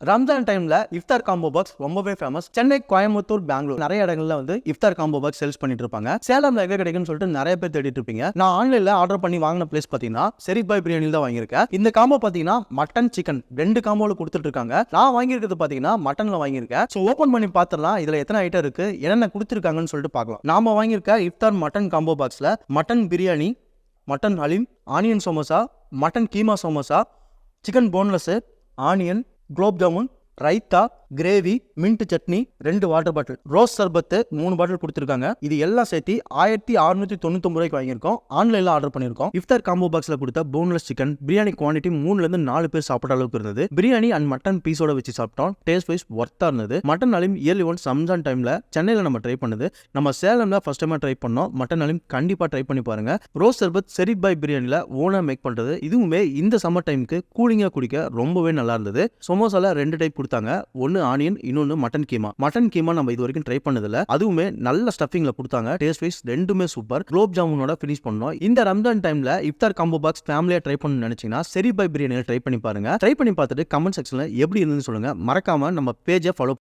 ரம்ஜான் டைம்ல இஃப்தார் combo box ரொம்பவே famous. Chennai, Coimbatore, Bangalore நிறைய இடங்கள்ல வந்து இஃப்தார் காம்போ பாக்ஸ் சேல்ஸ் பண்ணிட்டு இருப்பாங்க. சேலம்ல எங்க கிடைக்கும்னு சொல்லிட்டு நிறைய பேர் தேடிட்டு இருப்பீங்க. நான் ஆன்லைன்ல ஆர்டர் பண்ணி வாங்கின பிளேஸ் பாத்தீங்கன்னா ஷெரீப் பாய் பிரியாணில தான் வாங்கியிருக்கேன். இந்த காம்போ பாத்தீங்கன்னா மட்டன் சிக்கன் ரெண்டு காம்போல கொடுத்துட்டு இருக்காங்க. நான் வாங்கியிருக்கிறது பாத்தீங்கன்னா மட்டன்ல வாங்கியிருக்கேன். ஸோ ஓப்பன் பண்ணி பார்த்துடலாம் இதுல எத்தனை ஐட்டம் இருக்கு, என்னென்ன கொடுத்துருக்காங்கன்னு சொல்லிட்டு பார்க்கலாம். நாம வாங்கியிருக்க இஃப்தார் மட்டன் காம்போ பாக்ஸ்ல mutton biryani, mutton haleem, onion samosa, mutton keema samosa, chicken boneless, onion, gulab jamun, raita, gravy, mint chutney, 2 water bottle, rose சர்பத்து 3 பாட்டில் கொடுத்துருக்காங்க. இது எல்லாம் சேர்த்து 1699 ரூபாய்க்கு வாங்கியிருக்கோம். ஆன்லைன்ல ஆர்டர் பண்ணியிருக்கோம். இஃப்தார் காம்போ பாக்ஸ்ல கொடுத்த போன்லெஸ் சிக்கன் பிரியாணி குவான்டிட்டி 3ல 4 பேர் சாப்பிட்ற அளவுக்கு இருந்தது. பிரியாணி அண்ட் மட்டன் பீஸோட வச்சு சாப்பிட்டோம். டேஸ்ட் வைஸ் ஒர்த்தா இருந்தது. மட்டன் அலீம் இயர்லி ஒன்ஸ் ரம்ஜான் டைம்ல சென்னையில நம்ம ட்ரை பண்ணது. நம்ம சேலம்ல ஃபர்ஸ்ட் டைமா ட்ரை பண்ணோம். மட்டன் அலீம் கண்டிப்பா ட்ரை பண்ணி பாருங்க. ரோஸ் சர்பத் ஷெரீப் பாய் பிரியாணில ஓனா மேக் பண்றது. இதுவுமே இந்த சம்மர் டைமுக்கு கூலிங்கா குடிக்க ரொம்பவே நல்லா இருந்தது. சமோசால 2 டைப் கொடுத்தாங்க. ஒன்னு ஆனியன், இன்னொன்னு மட்டன் கீமா. மட்டன் கீமா நம்ம இது வரைக்கும் ட்ரை பண்ணதில்ல. அதுவுமே நல்ல ஸ்டஃபிங்ல கொடுத்தாங்க. டேஸ்ட் வைஸ் ரெண்டுமே சூப்பர். குலோப் ஜாமுனோட ஃபினிஷ் பண்ணோம். இந்த ரம்ஜான் டைம்ல இஃப்தார் காம்போ பாக்ஸ் ஃபேமிலியா ட்ரை பண்ணணும்னு நினைச்சீங்கன்னா ஷெரீப் பாய் பிரியாணியை ட்ரை பண்ணி பாருங்க. ட்ரை பண்ணி பார்த்துட்டு கமெண்ட் செக்ஷன்ல எப்படி இருந்துன்னு சொல்லுங்க. மறக்காம நம்ம பேஜை ஃபாலோ